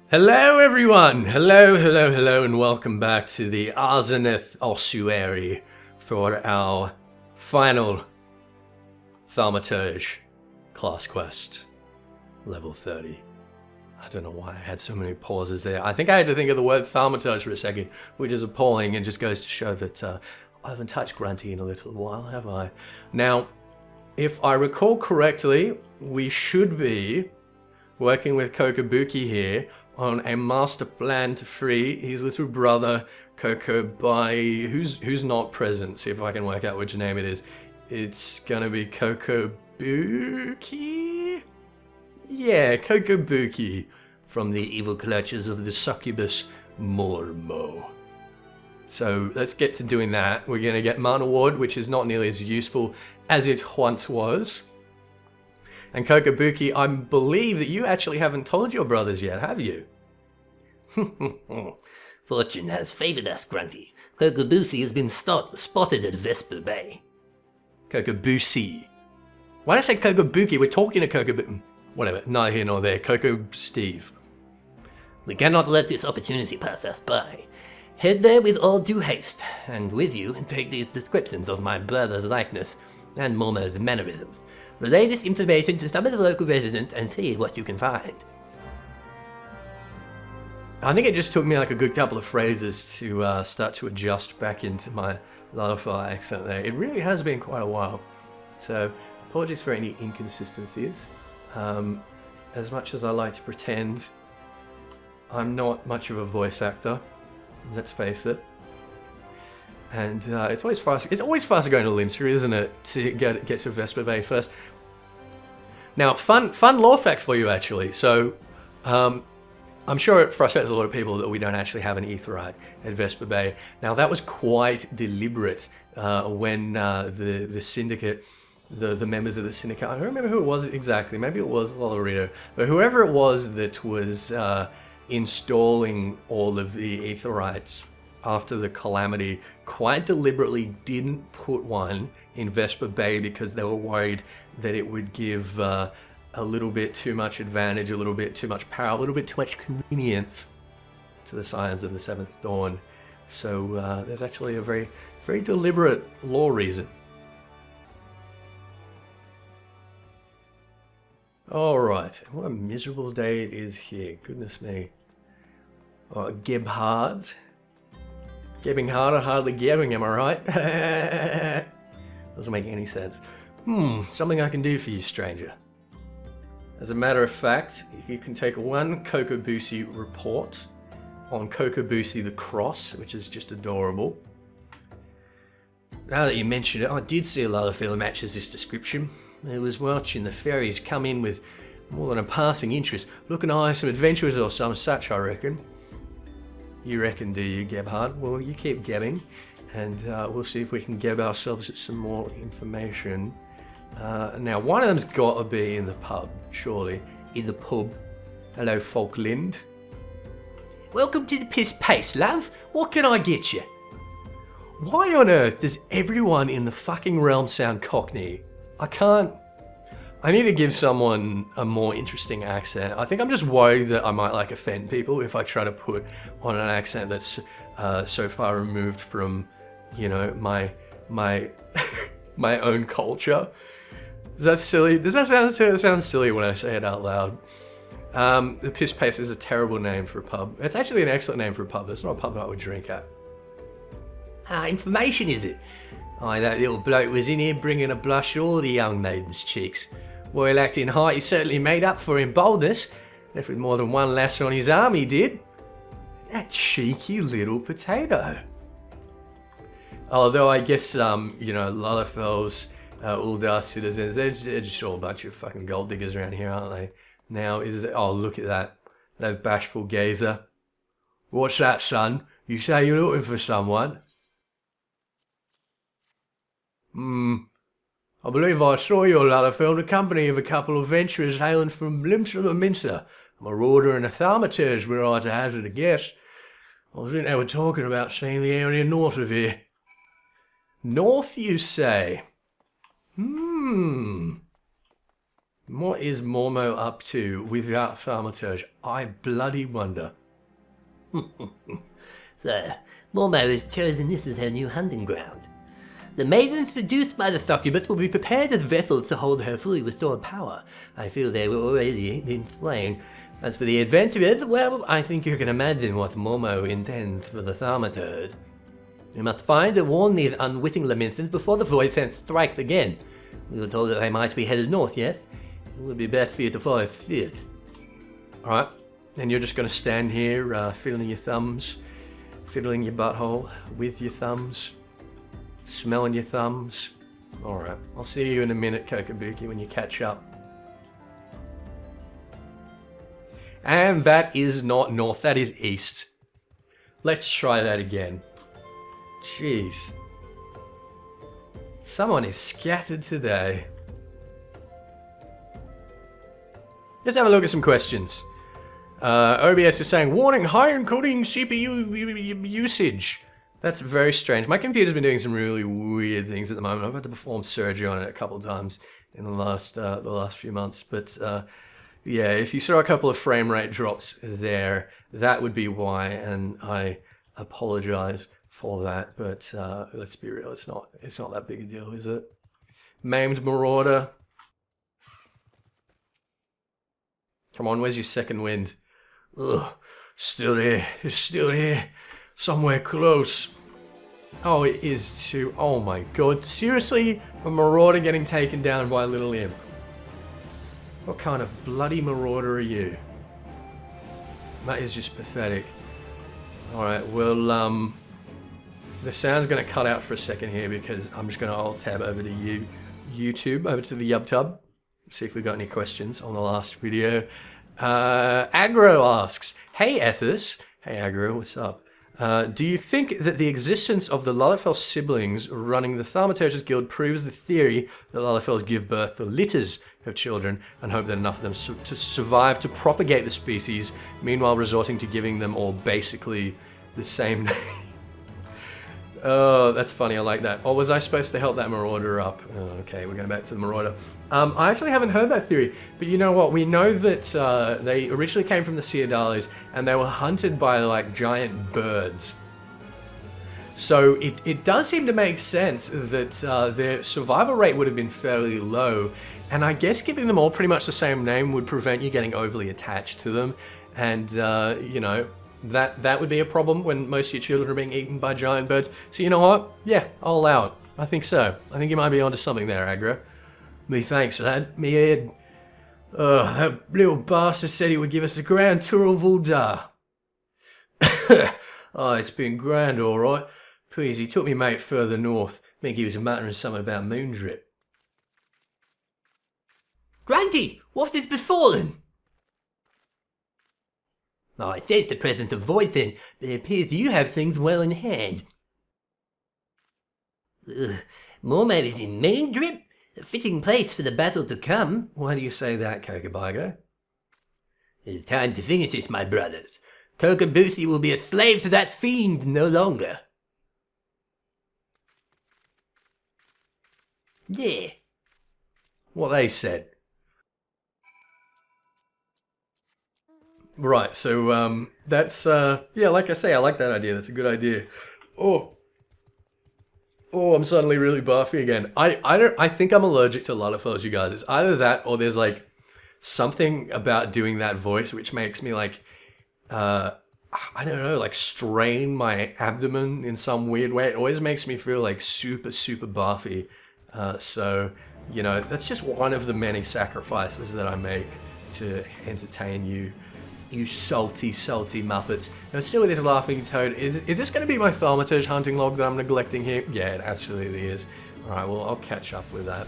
Hello everyone! Hello, and welcome back to the Arzenith Ossuary for our final Thaumaturge class quest, level 30. I don't know why I had so many pauses there. I think I had to think of the word Thaumaturge for a second, which is appalling and just goes to show that I haven't touched Grunty in a little while, have I? Now, if I recall correctly, we should be working with Kokobuki here on a master plan to free his little brother Koko by who's not present. See if I can work out which name it is. It's gonna be Kokobuki. Yeah, Kokobuki from the evil clutches of the succubus Mormo. So let's get to doing that. We're gonna get Mana Ward, which is not nearly as useful as it once was. And Kokobuki, I believe that you actually haven't told your brothers yet, have you? Fortune has favored us, Grunty. Kokobuki has been spotted at Vesper Bay. Kokobuki. Why did I say Kokobuki? We're talking to Kokobuki. Whatever, neither here nor there. Koko Steve. We cannot let this opportunity pass us by. Head there with all due haste, and with you take these descriptions of my brother's likeness and Mormo's mannerisms. Relay this information to some of the local residents and see what you can find. I think it just took me like a good couple of phrases to start to adjust back into my Lullaby accent there. It really has been quite a while. So, apologies for any inconsistencies. As much as I like to pretend, I'm not much of a voice actor, let's face it. And it's always faster going to Linster, isn't it, to get to Vesper Bay first. Now, fun lore fact for you, actually. So, I'm sure it frustrates a lot of people that we don't actually have an Aetherite at Vesper Bay. Now, that was quite deliberate when the Syndicate, the members of the Syndicate, I don't remember who it was exactly, maybe it was Lolorito, but whoever it was that was installing all of the Aetherites after the Calamity quite deliberately didn't put one in Vesper Bay because they were worried that it would give a little bit too much advantage, a little bit too much power, a little bit too much convenience to the Scions of the Seventh Dawn. So there's actually a very, very deliberate lore reason. Alright, what a miserable day it is here, goodness me. Oh, Gebhard. Gebbing harder, hardly gebbing, am I right? Doesn't make any sense. Something I can do for you, stranger. As a matter of fact, you can take one Kokobuki report on Kokobuki the Cross, which is just adorable. Now that you mention it, I did see a lot of film matches this description. I was watching the fairies come in with more than a passing interest, looking to hire some adventurers or some such, I reckon. You reckon, do you, Gebhard? Well, you keep gebbing, and we'll see if we can geb ourselves some more information. Now, one of them's got to be in the pub, surely. In the pub. Hello, Falkland. Welcome to the Piss Pace, love. What can I get you? Why on earth does everyone in the fucking realm sound Cockney? I need to give someone a more interesting accent. I think I'm just worried that I might offend people if I try to put on an accent that's so far removed from, you know, my my own culture. Is that silly? Does that sound silly when I say it out loud? The Piss Pace is a terrible name for a pub. It's actually an excellent name for a pub. It's not a pub I would drink at. Information, is it? Aye, that little bloke was in here bringing a blush to all the young maidens' cheeks. Well, acting height, he certainly made up for in boldness. Left with more than one lass on his arm, he did. That cheeky little potato. Although I guess, you know, Lullafells, Ul'dah citizens, they're just all a bunch of fucking gold diggers around here, aren't they? Now, oh, look at that bashful gazer. What's that, son? You say you're looking for someone? I believe I saw your Lullafield in the company of a couple of adventurers hailing from Limster and Minster. A marauder and a Thaumaturge were I to hazard a guess. I think they were talking about seeing the area north of here. North, you say? What is Mormo up to without Thaumaturge? I bloody wonder. So, Mormo has chosen this as her new hunting ground. The maidens seduced by the succubus will be prepared as vessels to hold her fully restored power. I feel they were already been slain. As for the adventurers, well, I think you can imagine what Mormo intends for the Thaumaturge. We must find and warn these unwitting lamentions before the void sense strikes again. We were told that they might be headed north, yes? It would be best for you to follow suit. Alright, and you're just going to stand here, fiddling your thumbs, fiddling your butthole with your thumbs, smelling your thumbs. Alright, I'll see you in a minute, Kokabuki, when you catch up. And that is not north, that is east. Let's try that again. Jeez. Someone is scattered today. Let's have a look at some questions. OBS is saying, warning, high encoding CPU usage. That's very strange. My computer's been doing some really weird things at the moment. I've had to perform surgery on it a couple of times in the last few months. But yeah, if you saw a couple of frame rate drops there, that would be why, and I apologize for that. But let's be real, it's not that big a deal, is it? Maimed Marauder. Come on, where's your second wind? Ugh, still here, it's still here. Somewhere close. Oh, it is too. Oh my god. Seriously? A marauder getting taken down by a little imp? What kind of bloody marauder are you? That is just pathetic. Alright, well, the sound's going to cut out for a second here because I'm just going to alt-tab over to YouTube, over to the YubTub. See if we got any questions on the last video. Aggro asks, hey Ethys. Hey Aggro, what's up? Do you think that the existence of the Lalafell siblings running the Thaumaturge's Guild proves the theory that Lalafells give birth to litters of children and hope that enough of them to survive to propagate the species, meanwhile resorting to giving them all basically the same name? Oh, that's funny, I like that. Or was I supposed to help that marauder up? Oh, okay, we're going back to the marauder. I actually haven't heard that theory, but you know what? We know that they originally came from the Seodalis and they were hunted by like giant birds. So it does seem to make sense that their survival rate would have been fairly low, and I guess giving them all pretty much the same name would prevent you getting overly attached to them, and you know, that would be a problem when most of your children are being eaten by giant birds. So you know what? Yeah, I'll allow it. I think so. I think you might be onto something there, Aggro. Me thanks, lad. Me head. That little bastard said he would give us a grand tour of Ul'dah. Oh, it's been grand, all right. Please, he took me mate further north. I think he was muttering something about Moondrip. Grunty, what has befallen? Oh, I sense the presence of voids then, but it appears you have things well in hand. Mormo is in Moondrip? A fitting place for the battle to come. Why do you say that, Kokabigo? It is time to finish this, my brothers. Kokabusi will be a slave to that fiend no longer. Yeah. What they said. Right, so that's yeah, like I say, I like that idea. That's a good idea. Oh, I'm suddenly really buffy again. I think I'm allergic to Lalafells, you guys. It's either that or there's like something about doing that voice which makes me like I don't know, like strain my abdomen in some weird way. It always makes me feel like super buffy. So, you know, that's just one of the many sacrifices that I make to entertain you. You salty Muppets. Now, still with this laughing toad, is this going to be my Thaumaturge hunting log that I'm neglecting here? Yeah, it absolutely is. Alright, well, I'll catch up with that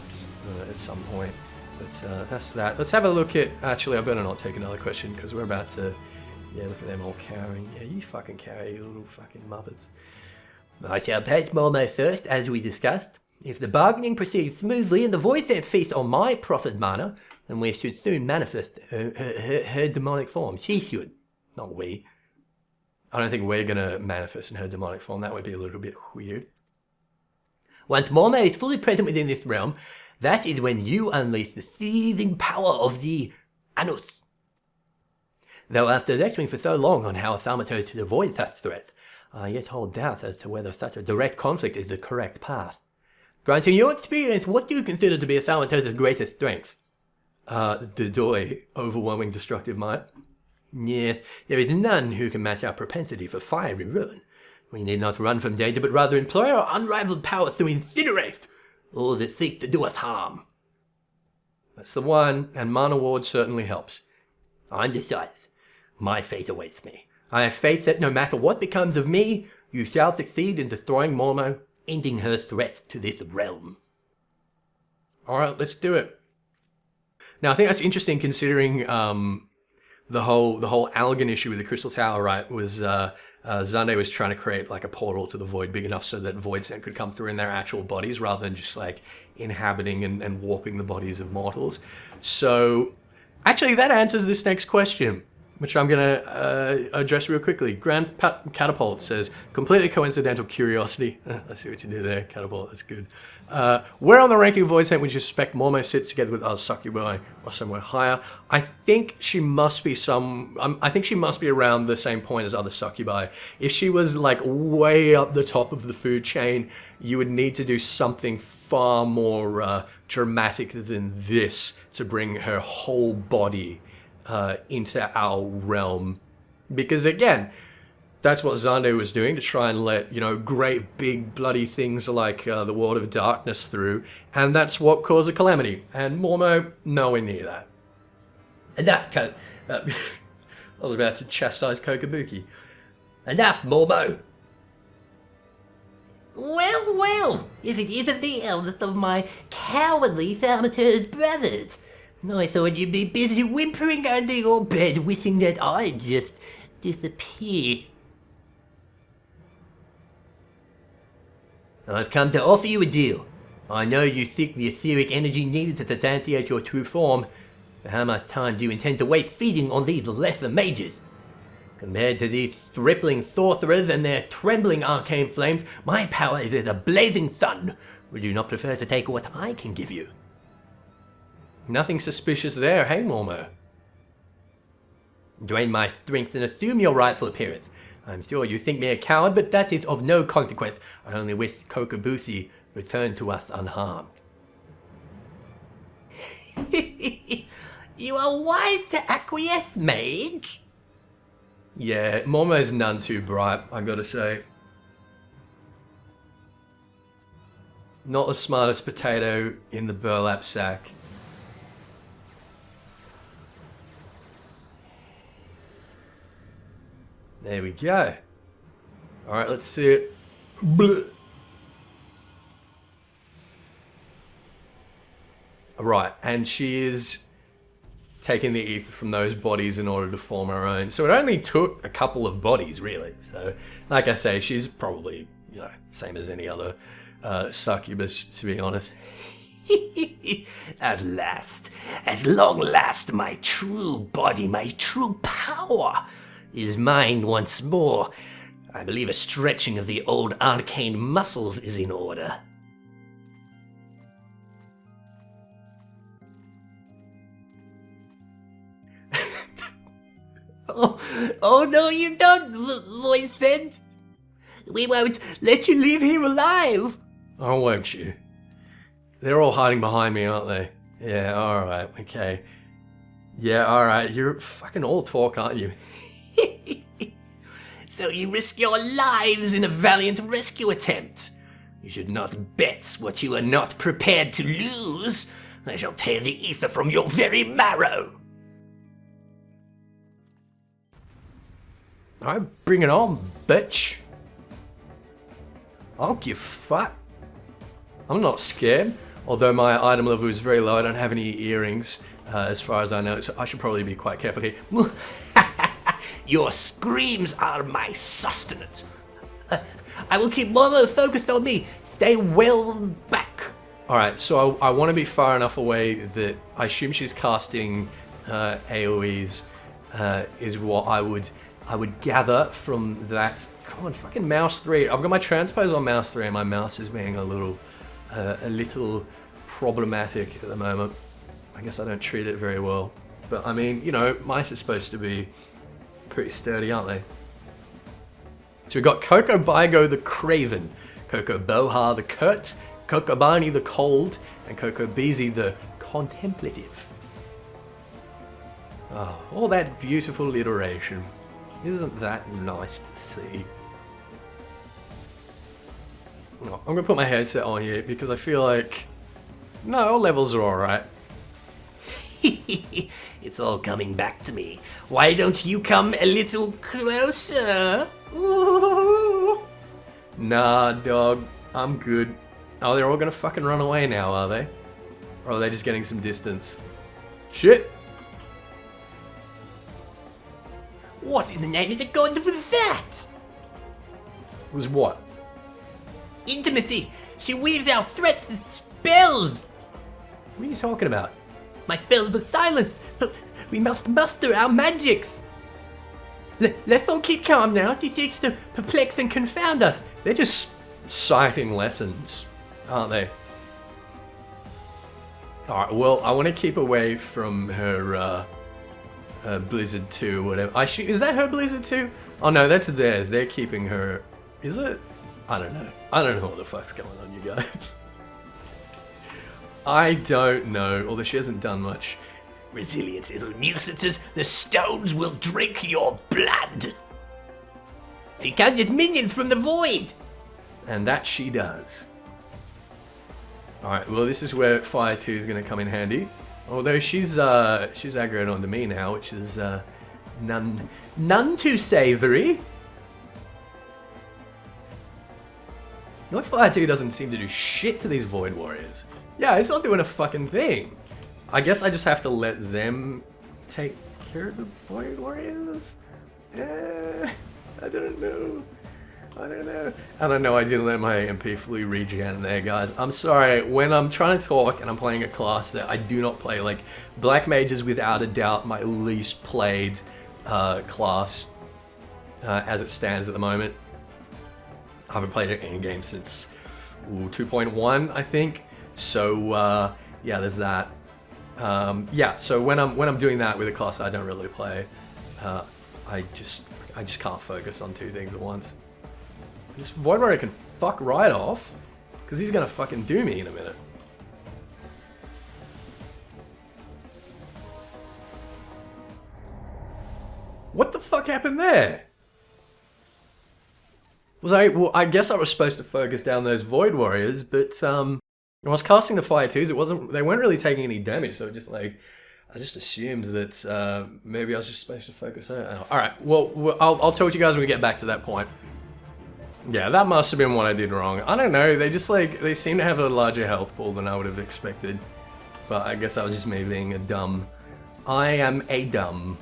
at some point. But that's that. Let's have a look at... Actually, I better not take another question, because we're about to... Yeah, look at them all cowering. Yeah, you fucking cower, you little fucking Muppets. I shall patch Mormo first, as we discussed. If the bargaining proceeds smoothly and the voice then feast on my profit mana, then we should soon manifest her demonic form. She should. Not we. I don't think we're going to manifest in her demonic form. That would be a little bit weird. Once Mormo is fully present within this realm, That is when you unleash the seething power of the Anus. Though after lecturing for so long on how a Thaumaturge should avoid such threats, I yet hold doubts as to whether such a direct conflict is the correct path. Grunty, in your experience, what do you consider to be a Thaumaturge's greatest strength? The Doi, overwhelming destructive might. Yes, there is none who can match our propensity for fiery ruin. We need not run from danger, but rather employ our unrivaled power to incinerate all that seek to do us harm. That's the one, and Mana Ward certainly helps. I'm decided. My fate awaits me. I have faith that no matter what becomes of me, you shall succeed in destroying Mormo, ending her threat to this realm. Alright, let's do it. Now, I think that's interesting considering the whole Allegan issue with the Crystal Tower, right, was Xande was trying to create like a portal to the Void big enough so that Void Sent could come through in their actual bodies rather than just like inhabiting and warping the bodies of mortals. So, actually, that answers this next question, which I'm going to address real quickly. Grand Catapult says, completely coincidental curiosity. I see what you do there, Catapult, that's good. Where on the ranking of Void Saint would you suspect Mormo sits together with us Succubi or somewhere higher? I think she must be I think she must be around the same point as other Succubi. If she was like way up the top of the food chain, you would need to do something far more dramatic than this to bring her whole body into our realm. Because again, that's what Xande was doing to try and let, you know, great big bloody things like the World of Darkness through, and that's what caused a calamity. And Mormo, nowhere near that. Enough, I was about to chastise Kokabuki. Enough, Mormo! Well, if it isn't the eldest of my cowardly Thaumaturge brothers, I thought you'd be busy whimpering under your bed wishing that I'd just disappear. I've come to offer you a deal. I know you seek the etheric energy needed to substantiate your true form, but how much time do you intend to waste feeding on these lesser mages? Compared to these stripling sorcerers and their trembling arcane flames, my power is as a blazing sun. Would you not prefer to take what I can give you? Nothing suspicious there, hey Mormo? Drain my strength and assume your rightful appearance. I'm sure you think me a coward, but that is of no consequence. I only wish Kokabusi returned to us unharmed. You are wise to acquiesce, mage? Yeah, Mormo's none too bright, I gotta say. Not the smartest potato in the burlap sack. There we go. Alright, let's see it. Blech. Right, and she is taking the ether from those bodies in order to form her own. So it only took a couple of bodies, really. So, like I say, she's probably, you know, same as any other succubus, to be honest. At last, at long last, my true body, my true power is mine once more. I believe a stretching of the old arcane muscles is in order. Oh no, you don't, Voice said. We won't let you leave here alive. Oh, won't you? They're all hiding behind me, aren't they? Yeah, alright, okay. Yeah, alright, you're fucking all talk, aren't you? So you risk your lives in a valiant rescue attempt. You should not bet what you are not prepared to lose. I shall tear the ether from your very marrow. Alright, bring it on, bitch. I don't give a fuck. I'm not scared. Although my item level is very low, I don't have any earrings, as far as I know, so I should probably be quite careful here. Your screams are my sustenance. I will keep Mormo focused on me. Stay well back. Alright, so I want to be far enough away that I assume she's casting AoEs, is what I would gather from that. Come on, fucking mouse 3. I've got my transpose on mouse 3 and my mouse is being a little problematic at the moment. I guess I don't treat it very well. But I mean, you know, mice are supposed to be pretty sturdy, aren't they? So we've got Coco Bigo the Craven, Coco Boha the Curt, Coco Barney the Cold, and Coco Beezy the Contemplative. Oh, all that beautiful alliteration. Isn't that nice to see? Oh, I'm gonna put my headset on here because I feel like, no, all levels are alright. It's all coming back to me. Why don't you come a little closer? Ooh. Nah, dog, I'm good. Oh, they're all gonna fucking run away now, are they? Or are they just getting some distance? Shit! What in the name of the gods was that? Was what? Intimacy! She weaves out threats and spells! What are you talking about? My spells were silenced! We must muster our magics! Let's all keep calm now. She seeks to perplex and confound us. They're just citing lessons, aren't they? Alright, well, I want to keep away from her, Blizzard 2, whatever. Is that her Blizzard 2? Oh no, that's theirs. They're keeping her... Is it? I don't know. I don't know what the fuck's going on, you guys. I don't know, although she hasn't done much. Resilient little nuisances, the stones will drink your blood! She conjures minions from the void! And that she does. Alright, well this is where Fire 2 is going to come in handy. Although she's aggroed onto me now, which is none too savoury. Like Fire 2 doesn't seem to do shit to these Void Warriors. Yeah, it's not doing a fucking thing. I guess I just have to let them take care of the Void Warriors? I don't know. I don't know, I didn't let my MP fully regen there, guys. I'm sorry, when I'm trying to talk and I'm playing a class that I do not play, like, Black Mage is without a doubt my least played class as it stands at the moment. I haven't played it in game since 2.1, I think. So, yeah, there's that. Yeah, so when I'm doing that with a class I don't really play, I just can't focus on two things at once. This Void Warrior can fuck right off, because he's gonna fucking do me in a minute. What the fuck happened there? Well, I guess I was supposed to focus down those Void Warriors, but when I was casting the Fire 2s, they weren't really taking any damage, so just like, I just assumed that maybe I was just supposed to focus on it. Alright, well, I'll talk to you guys when we get back to that point. Yeah, that must have been what I did wrong. I don't know, they just like, they seem to have a larger health pool than I would have expected. But I guess that was just me being a dumb. I am a dumb.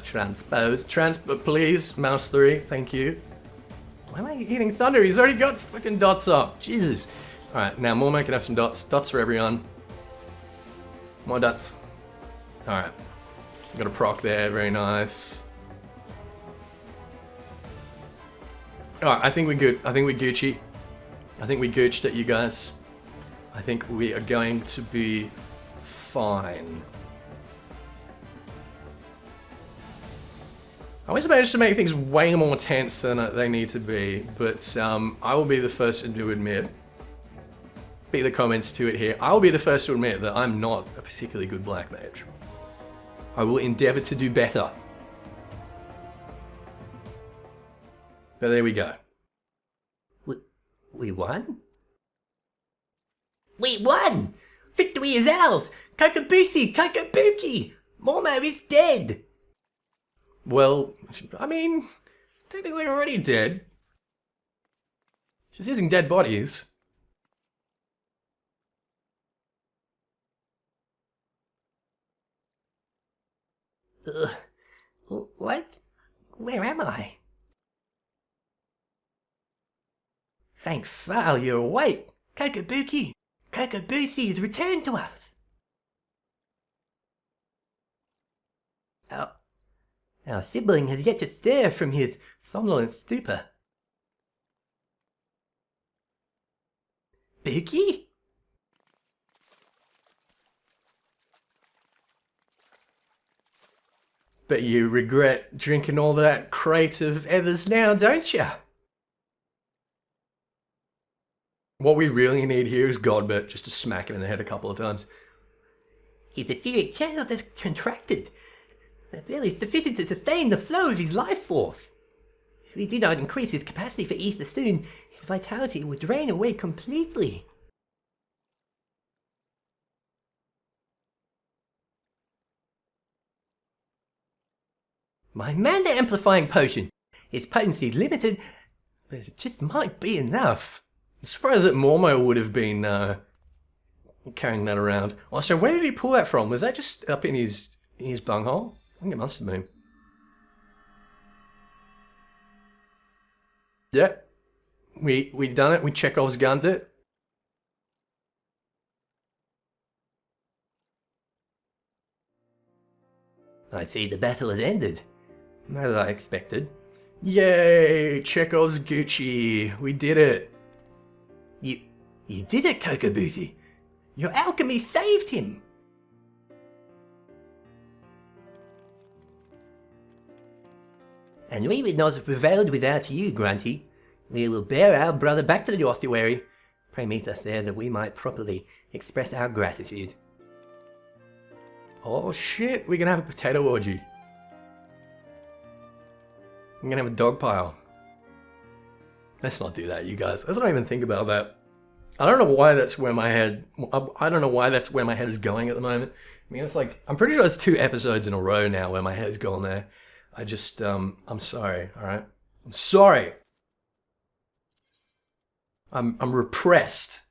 Transpose. Please, mouse 3, thank you. Why am I eating thunder? He's already got fucking dots up. Jesus. Alright, now Mormo can have some dots. Dots for everyone. More dots. Alright. Got a proc there, very nice. Alright, I think we're good. I think we're Gucci. I think we Gucci'd it, you guys. I think we are going to be fine. I always manage to make things way more tense than they need to be, but I will be the first to admit, be the comments to it here, I will be the first to admit that I'm not a particularly good Black Mage. I will endeavour to do better. But there we go. We won? We won! Victory is ours! Kakabushi! Kakabuchi! Mormo is dead! Well, I mean, she's technically already dead. She's using dead bodies. What? Where am I? Thank Phal, you're awake. Kakabuki! Kakabushi has returned to us! Our sibling has yet to stir from his somnolent stupor. Spooky? But you regret drinking all that crate of Ethys now, don't you? What we really need here is Godbert just to smack him in the head a couple of times. His etheric channel has contracted. They're barely sufficient to sustain the flow of his life force. If we do not increase his capacity for ether soon, his vitality will drain away completely. My mana amplifying potion. Its potency is limited, but it just might be enough. I'm surprised that Mormo would have been carrying that around. Also, where did he pull that from? Was that just up in his bunghole? I think it must have been. Yeah. We done it. We Chekhov's gunned it. I see the battle has ended. As I expected. Yay! Chekhov's Gucci. We did it. You did it, Kokobuti. Your alchemy saved him. And we would not have prevailed without you, Grunty. We will bear our brother back to the ossuary. Pray meet us there that we might properly express our gratitude. Oh shit, we're gonna have a potato orgy. We're gonna have a dog pile. Let's not do that, you guys. Let's not even think about that. I don't know why that's where my head... I don't know why that's where my head is going at the moment. I mean, it's like... I'm pretty sure it's 2 episodes in a row now where my head's gone there. I just... I'm sorry, alright? I'm sorry! I'm repressed.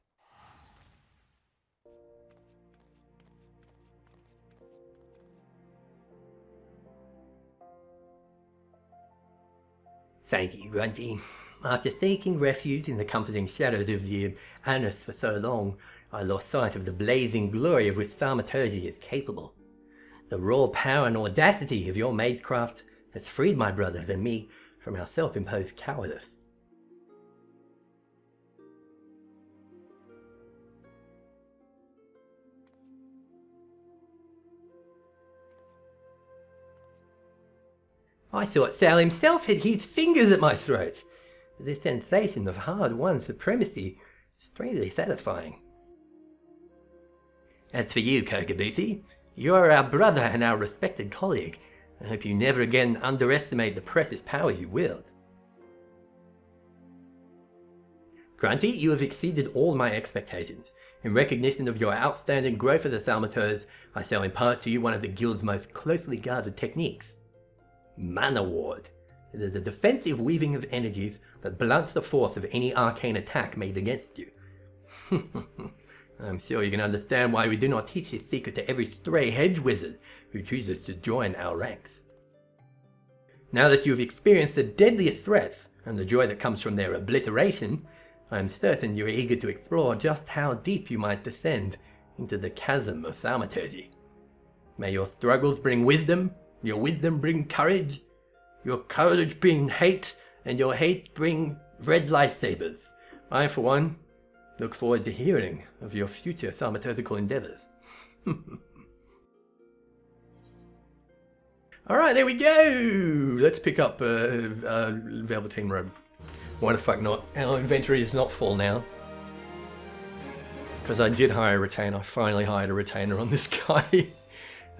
Thank you, Grunty. After seeking refuge in the comforting shadows of the Anus for so long, I lost sight of the blazing glory of which Thaumaturge is capable. The raw power and audacity of your magecraft has freed my brothers and me from our self-imposed cowardice. I thought Sal himself had his fingers at my throat. The sensation of hard-won supremacy is strangely satisfying. As for you, Kokobuti, you are our brother and our respected colleague. I hope you never again underestimate the precious power you wield. Grunty, you have exceeded all my expectations. In recognition of your outstanding growth as a Thaumaturge, I shall impart to you one of the Guild's most closely guarded techniques. Mana Ward. It is a defensive weaving of energies that blunts the force of any arcane attack made against you. I'm sure you can understand why we do not teach this secret to every stray hedge wizard who chooses to join our ranks. Now that you have experienced the deadliest threats and the joy that comes from their obliteration, I am certain you are eager to explore just how deep you might descend into the chasm of Thaumaturge. May your struggles bring wisdom, your wisdom bring courage, your courage bring hate, and your hate bring red lightsabers. I, for one, look forward to hearing of your future thaumaturgical endeavors. Alright, there we go! Let's pick up Velveteen Robe. Why the fuck not? Our inventory is not full now. Because I did hire a retainer. I finally hired a retainer on this guy.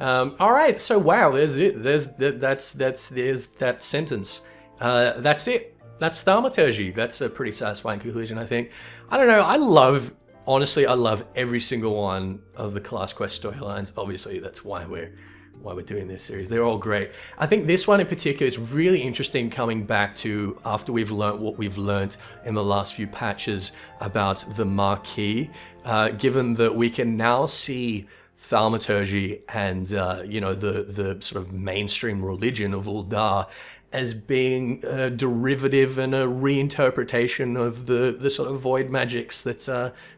Alright, so wow, there's it. There's that sentence. That's it. That's Thaumaturge. That's a pretty satisfying conclusion, I think. I don't know, honestly, I love every single one of the Class Quest storylines. Obviously, that's why we're doing this series. They're all great. I think this one in particular is really interesting coming back to after we've learnt what we've learnt in the last few patches about the Marquis, given that we can now see Thaumaturge and the sort of mainstream religion of Ul'dah as being a derivative and a reinterpretation of the sort of void magics that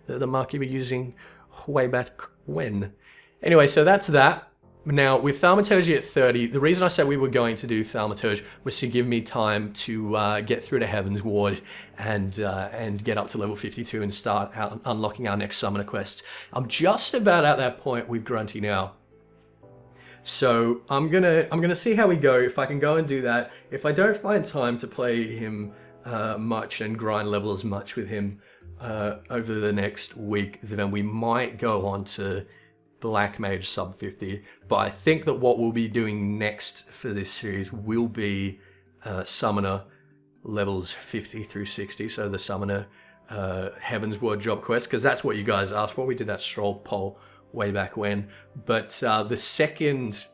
the Marquis were using way back when. Anyway, so that's that. Now, with Thaumaturge at 30, the reason I said we were going to do Thaumaturge was to give me time to get through to Heaven's Ward and get up to level 52 and start unlocking our next summoner quests. I'm just about at that point with Grunty now. So I'm gonna see how we go, if I can go and do that. If I don't find time to play him much and grind levels much with him over the next week, then we might go on to Black Mage sub 50. But I think that what we'll be doing next for this series will be Summoner levels 50 through 60. So the Summoner Heaven's Ward job quest, because that's what you guys asked for. We did that stroll poll way back when. But the second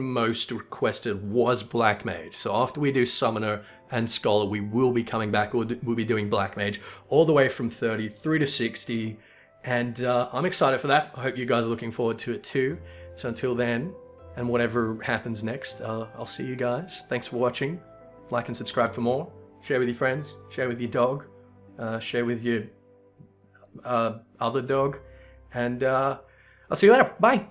most requested was Black Mage. So after we do Summoner and Scholar, we will be coming back. We'll be doing Black Mage all the way from 30 through to 60. And I'm excited for that. I hope you guys are looking forward to it too. So until then, and whatever happens next, I'll see you guys. Thanks for watching. Like and subscribe for more. Share with your friends. Share with your dog. Share with your other dog. And I'll see you later. Bye.